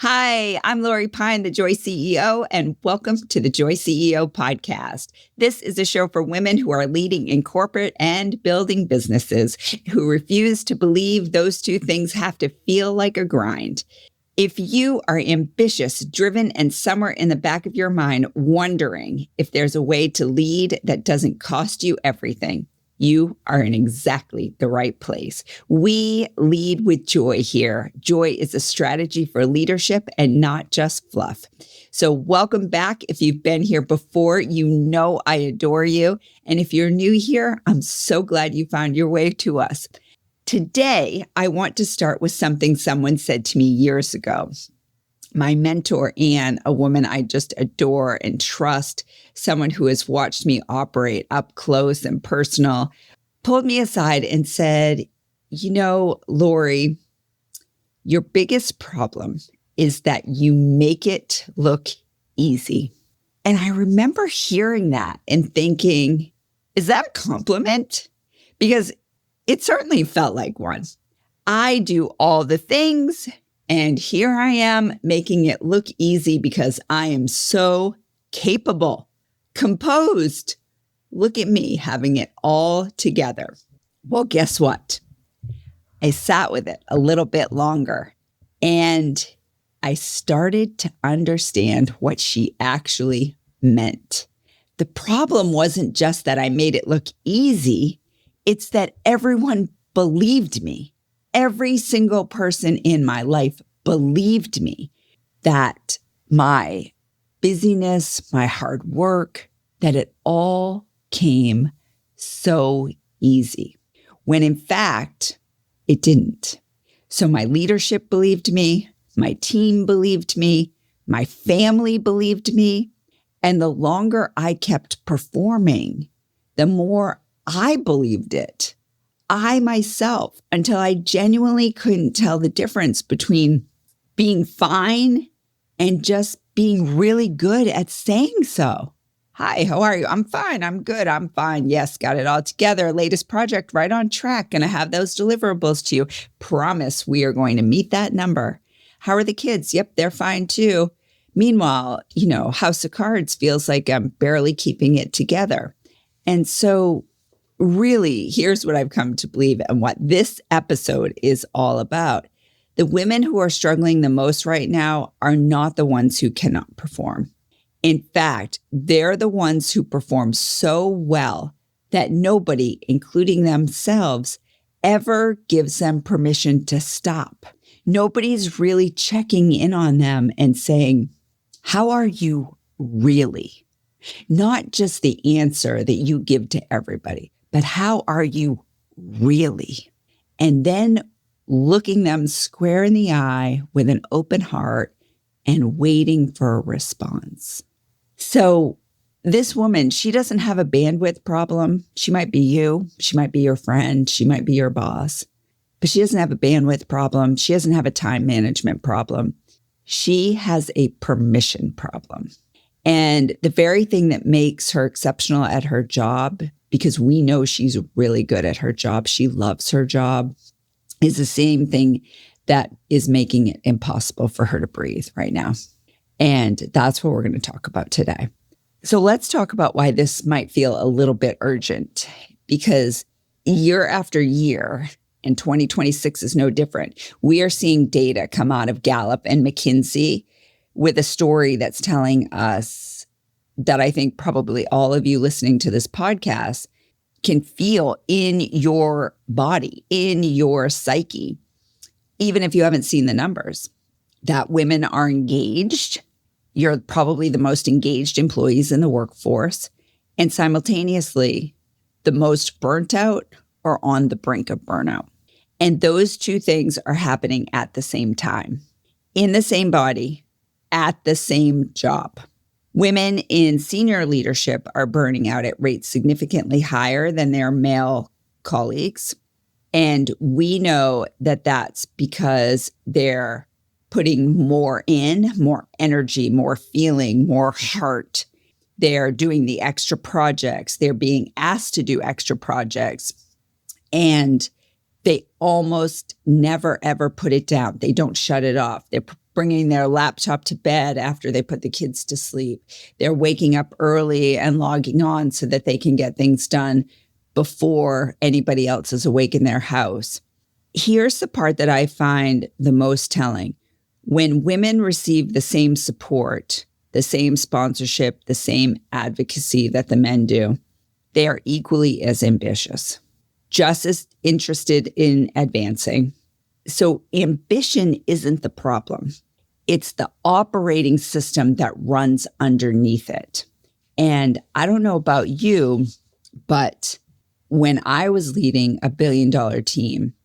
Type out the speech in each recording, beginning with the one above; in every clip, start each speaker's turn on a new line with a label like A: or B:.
A: Hi, I'm Lori Pine, the Joy CEO, and welcome to the Joy CEO podcast. This is a show for women who are leading in corporate and building businesses who refuse to believe those two things have to feel like a grind. If you are ambitious, driven, and somewhere in the back of your mind wondering if there's a way to lead that doesn't cost you everything, you are in exactly the right place. We lead with joy here. Joy is a strategy for leadership and not just fluff. So welcome back. If you've been here before, you know I adore you. And if you're new here, I'm so glad you found your way to us. Today, I want to start with something someone said to me years ago. My mentor, Anne, a woman I just adore and trust, someone who has watched me operate up close and personal, pulled me aside and said, Lori, your biggest problem is that you make it look easy. And I remember hearing that and thinking, is that a compliment? Because it certainly felt like one. I do all the things, and here I am making it look easy because I am so capable, composed. Look at me having it all together. Well, guess what? I sat with it a little bit longer, and I started to understand what she actually meant. The problem wasn't just that I made it look easy. It's that everyone believed me. Every single person in my life believed me that my busyness, my hard work, that it all came so easy, when in fact, it didn't. So my leadership believed me, my team believed me, my family believed me, and the longer I kept performing, the more I believed it. I myself, until I genuinely couldn't tell the difference between being fine and just being really good at saying so. Hi, how are you? I'm fine. I'm good. I'm fine. Yes, got it all together. Latest project right on track. Gonna have those deliverables to you. Promise we are going to meet that number. How are the kids? Yep, they're fine too. Meanwhile, House of Cards feels like I'm barely keeping it together. And so really, here's what I've come to believe and what this episode is all about. The women who are struggling the most right now are not the ones who cannot perform. In fact, they're the ones who perform so well that nobody, including themselves, ever gives them permission to stop. Nobody's really checking in on them and saying, how are you really? Not just the answer that you give to everybody, but how are you really? And then looking them square in the eye with an open heart and waiting for a response. So this woman, she doesn't have a bandwidth problem. She might be you. She might be your friend. She might be your boss. But she doesn't have a bandwidth problem. She doesn't have a time management problem. She has a permission problem. And the very thing that makes her exceptional at her job, because we know she's really good at her job, she loves her job, is the same thing that is making it impossible for her to breathe right now. And that's what we're going to talk about today. So let's talk about why this might feel a little bit urgent, because year after year, and 2026 is no different, we are seeing data come out of Gallup and McKinsey with a story that's telling us that I think probably all of you listening to this podcast can feel in your body, in your psyche, even if you haven't seen the numbers, that women are engaged. You're probably the most engaged employees in the workforce, and simultaneously the most burnt out or on the brink of burnout. And those two things are happening at the same time, in the same body, at the same job. Women in senior leadership are burning out at rates significantly higher than their male colleagues. And we know that that's because they're putting more in, more energy, more feeling, more heart. They're doing the extra projects. They're being asked to do extra projects. And they almost never, ever put it down. They don't shut it off. They're bringing their laptop to bed after they put the kids to sleep. They're waking up early and logging on so that they can get things done before anybody else is awake in their house. Here's the part that I find the most telling. When women receive the same support, the same sponsorship, the same advocacy that the men do, they are equally as ambitious, just as interested in advancing. So ambition isn't the problem. It's the operating system that runs underneath it. And I don't know about you, but when I was leading a $1 billion team,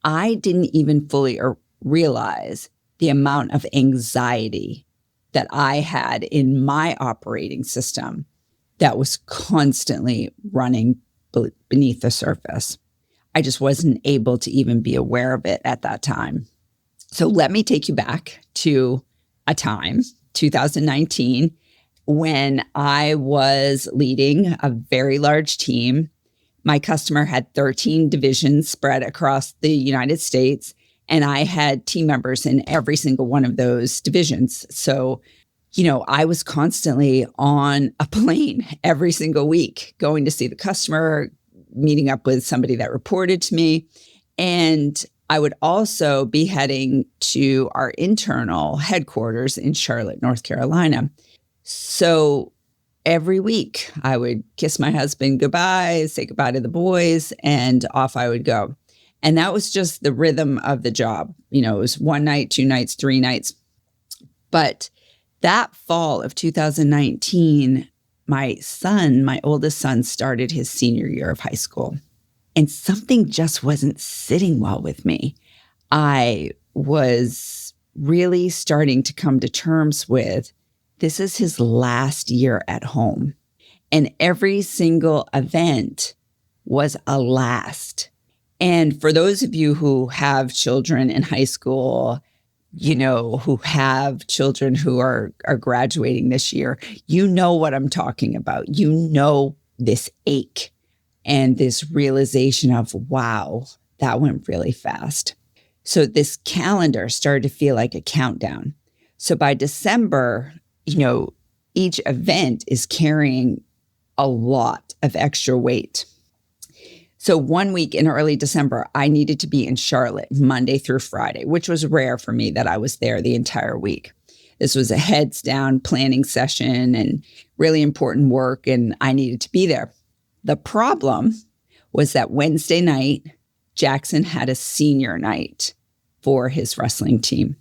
A: I didn't even fully realize the amount of anxiety that I had in my operating system that was constantly running beneath the surface. I just wasn't able to even be aware of it at that time. So let me take you back to a time, 2019, when I was leading a very large team. My customer had 13 divisions spread across the United States, and I had team members in every single one of those divisions. So, I was constantly on a plane every single week, going to see the customer, meeting up with somebody that reported to me. And I would also be heading to our internal headquarters in Charlotte, North Carolina. So every week I would kiss my husband goodbye, say goodbye to the boys, and off I would go. And that was just the rhythm of the job. It was 1 night, 2 nights, 3 nights. But that fall of 2019, my oldest son, started his senior year of high school. And something just wasn't sitting well with me. I was really starting to come to terms with, this is his last year at home. And every single event was a last. And for those of you who have children in high school, who have children who are graduating this year, you know what I'm talking about. You know this ache and this realization of, wow, that went really fast. So this calendar started to feel like a countdown. So by December, each event is carrying a lot of extra weight. So 1 week in early December, I needed to be in Charlotte Monday through Friday, which was rare for me that I was there the entire week. This was a heads down planning session and really important work, and I needed to be there. The problem was that Wednesday night, Jackson had a senior night for his wrestling team,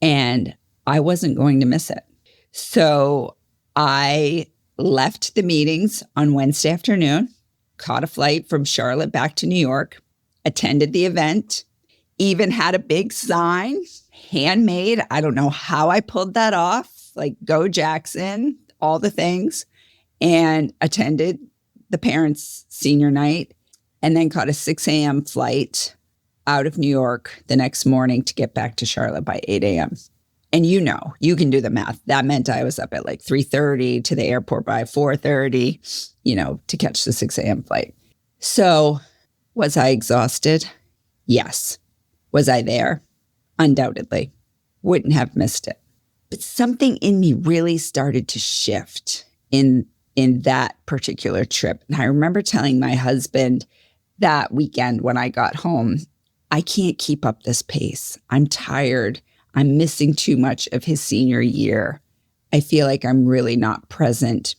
A: and I wasn't going to miss it. So I left the meetings on Wednesday afternoon, caught a flight from Charlotte back to New York, attended the event, even had a big sign, handmade. I don't know how I pulled that off, like go Jackson, all the things, and attended the parents' senior night, and then caught a 6 a.m. flight out of New York the next morning to get back to Charlotte by 8 a.m. And you can do the math. That meant I was up at like 3:30 to the airport by 4:30, to catch the 6 a.m. flight. So was I exhausted? Yes. Was I there? Undoubtedly. Wouldn't have missed it. But something in me really started to shift in that particular trip. And I remember telling my husband that weekend when I got home, I can't keep up this pace. I'm tired. I'm missing too much of his senior year. I feel like I'm really not present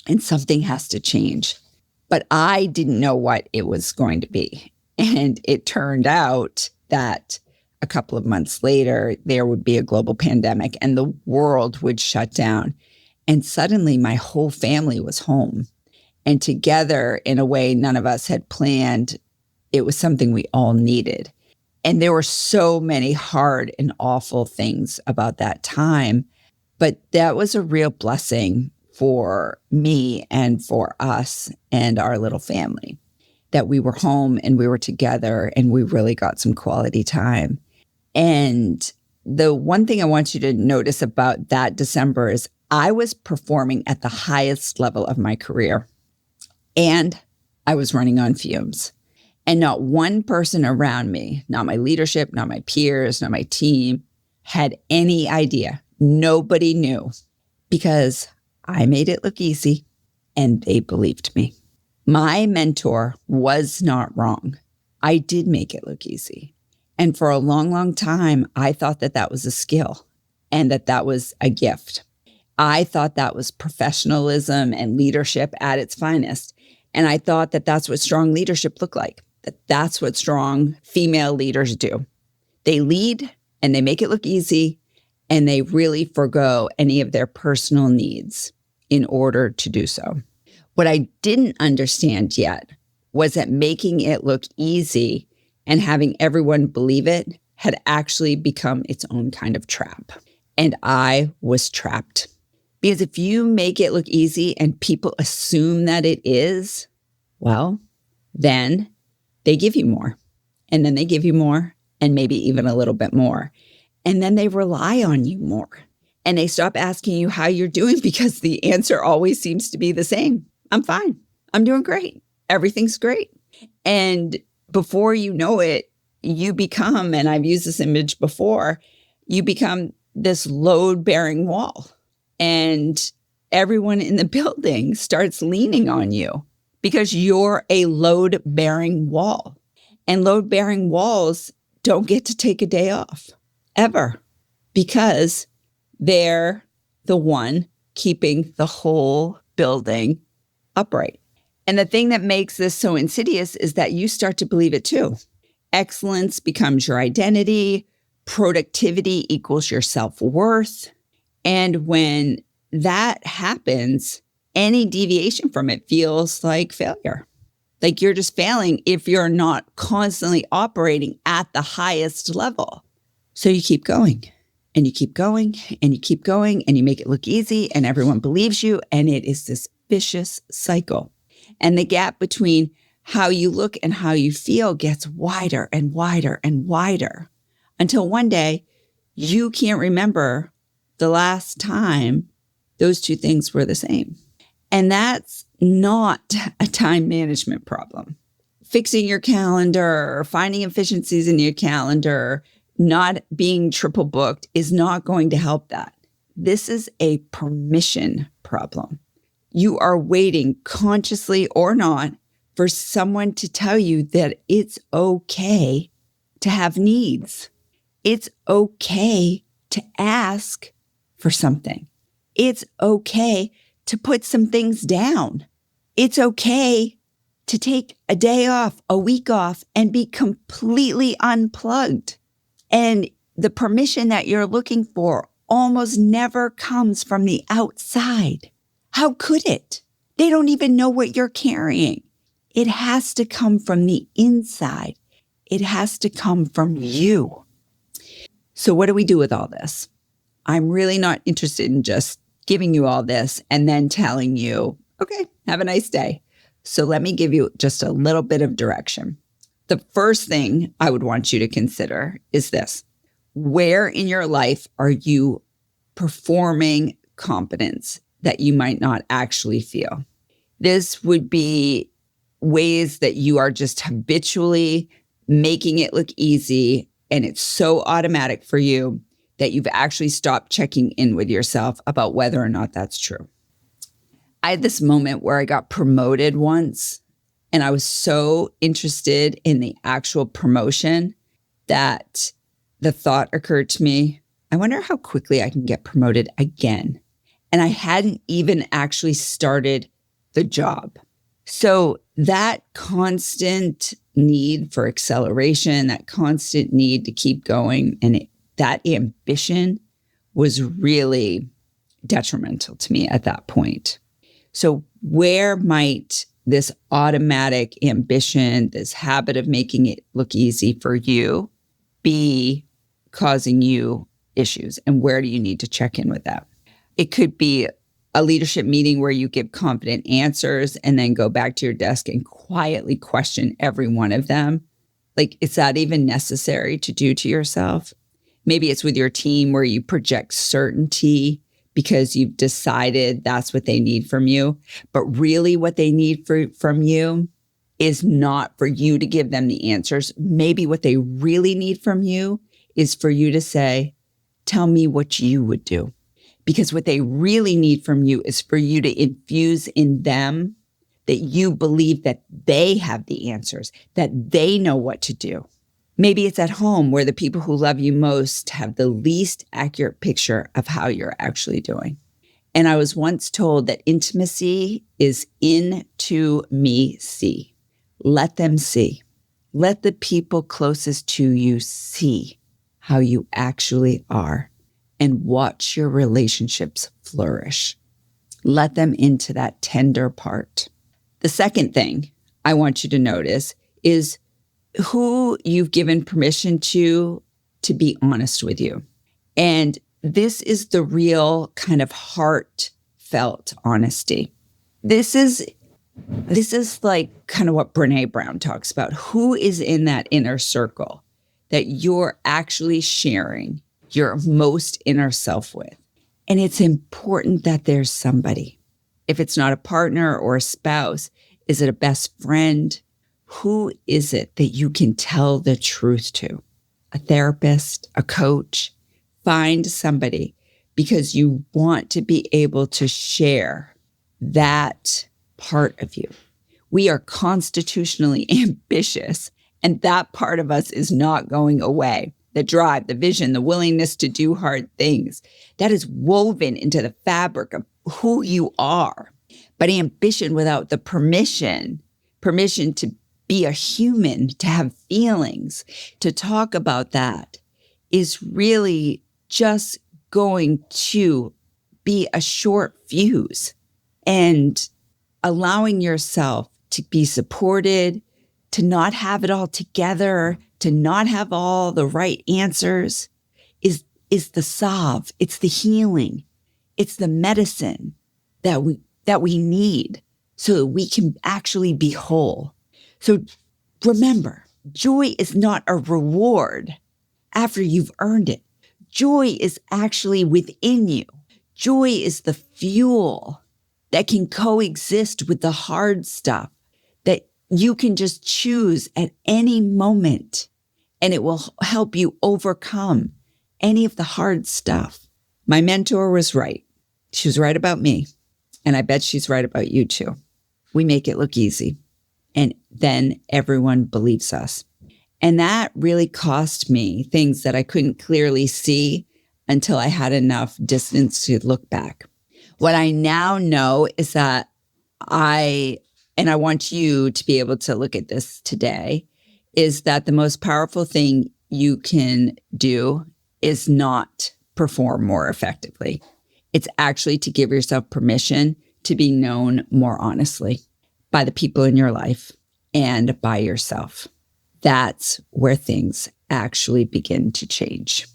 A: and something has to change. But I didn't know what it was going to be. And it turned out that a couple of months later, there would be a global pandemic and the world would shut down. And suddenly my whole family was home. And together, in a way none of us had planned, it was something we all needed. And there were so many hard and awful things about that time. But that was a real blessing for me and for us and our little family, that we were home and we were together and we really got some quality time. And the one thing I want you to notice about that December is I was performing at the highest level of my career and I was running on fumes. And not one person around me, not my leadership, not my peers, not my team, had any idea. Nobody knew because I made it look easy and they believed me. My mentor was not wrong. I did make it look easy. And for a long, long time, I thought that that was a skill and that that was a gift. I thought that was professionalism and leadership at its finest. And I thought that that's what strong leadership looked like, that that's what strong female leaders do. They lead and they make it look easy and they really forgo any of their personal needs in order to do so. What I didn't understand yet was that making it look easy and having everyone believe it had actually become its own kind of trap. And I was trapped. Because if you make it look easy and people assume that it is, well, then they give you more. And then they give you more and maybe even a little bit more. And then they rely on you more. And they stop asking you how you're doing because the answer always seems to be the same. I'm fine. I'm doing great. Everything's great. And before you know it, you become, and I've used this image before, you become this load-bearing wall. And everyone in the building starts leaning on you because you're a load-bearing wall. And load-bearing walls don't get to take a day off, ever, because they're the one keeping the whole building upright. And the thing that makes this so insidious is that you start to believe it too. Excellence becomes your identity. Productivity equals your self-worth. And when that happens, any deviation from it feels like failure. Like you're just failing if you're not constantly operating at the highest level. So you keep going and you keep going and you keep going and you make it look easy and everyone believes you. And it is this vicious cycle. And the gap between how you look and how you feel gets wider and wider and wider until one day you can't remember the last time those two things were the same. And that's not a time management problem. Fixing your calendar or finding efficiencies in your calendar, not being triple booked is not going to help that. This is a permission problem. You are waiting, consciously or not, for someone to tell you that it's okay to have needs. It's okay to ask for something. It's okay to put some things down. It's okay to take a day off, a week off, and be completely unplugged. And the permission that you're looking for almost never comes from the outside. How could it? They don't even know what you're carrying. It has to come from the inside. It has to come from you. So what do we do with all this? I'm really not interested in just giving you all this and then telling you, okay, have a nice day. So let me give you just a little bit of direction. The first thing I would want you to consider is this. Where in your life are you performing competence that you might not actually feel? This would be ways that you are just habitually making it look easy and it's so automatic for you that you've actually stopped checking in with yourself about whether or not that's true. I had this moment where I got promoted once and I was so interested in the actual promotion that the thought occurred to me, I wonder how quickly I can get promoted again. And I hadn't even actually started the job. So that constant need for acceleration, that constant need to keep going, and that ambition was really detrimental to me at that point. So where might this automatic ambition, this habit of making it look easy for you, be causing you issues? And where do you need to check in with that? It could be a leadership meeting where you give confident answers and then go back to your desk and quietly question every one of them. Like, is that even necessary to do to yourself? Maybe it's with your team where you project certainty because you've decided that's what they need from you. But really what they need from you is not for you to give them the answers. Maybe what they really need from you is for you to say, tell me what you would do. Because what they really need from you is for you to infuse in them that you believe that they have the answers, that they know what to do. Maybe it's at home where the people who love you most have the least accurate picture of how you're actually doing. And I was once told that intimacy is into me see. Let them see. Let the people closest to you see how you actually are and watch your relationships flourish. Let them into that tender part. The second thing I want you to notice is who you've given permission to be honest with you. And this is the real kind of heartfelt honesty. This is like kind of what Brene Brown talks about. Who is in that inner circle that you're actually sharing your most inner self with? And it's important that there's somebody. If it's not a partner or a spouse, is it a best friend? Who is it that you can tell the truth to? A therapist, a coach? Find somebody, because you want to be able to share that part of you. We are constitutionally ambitious, and that part of us is not going away. The drive, the vision, the willingness to do hard things, that is woven into the fabric of who you are. But ambition without the permission to be a human, to have feelings, to talk about that, is really just going to be a short fuse. And allowing yourself to be supported, to not have it all together, to not have all the right answers is the salve. It's the healing. It's the medicine that we need so that we can actually be whole. So remember, joy is not a reward after you've earned it. Joy is actually within you. Joy is the fuel that can coexist with the hard stuff that you can just choose at any moment, and it will help you overcome any of the hard stuff. My mentor was right. She was right about me, and I bet she's right about you too. We make it look easy, and then everyone believes us. And that really cost me things that I couldn't clearly see until I had enough distance to look back. What I now know is that I want you to be able to look at this today, is that the most powerful thing you can do is not perform more effectively. It's actually to give yourself permission to be known more honestly by the people in your life and by yourself. That's where things actually begin to change.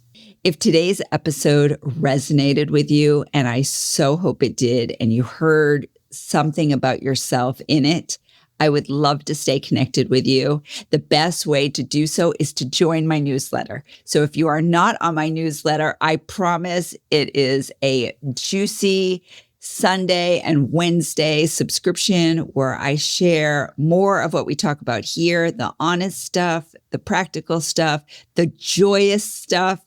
A: If today's episode resonated with you, and I so hope it did, and you heard something about yourself in it, I would love to stay connected with you. The best way to do so is to join my newsletter. So if you are not on my newsletter, I promise it is a juicy Sunday and Wednesday subscription where I share more of what we talk about here, the honest stuff, the practical stuff, the joyous stuff,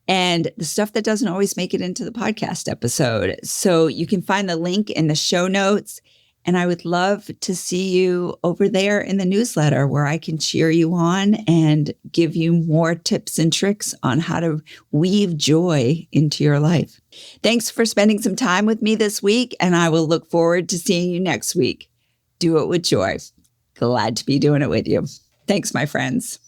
A: and the stuff that doesn't always make it into the podcast episode. So you can find the link in the show notes. And I would love to see you over there in the newsletter where I can cheer you on and give you more tips and tricks on how to weave joy into your life. Thanks for spending some time with me this week, and I will look forward to seeing you next week. Do it with joy. Glad to be doing it with you. Thanks, my friends.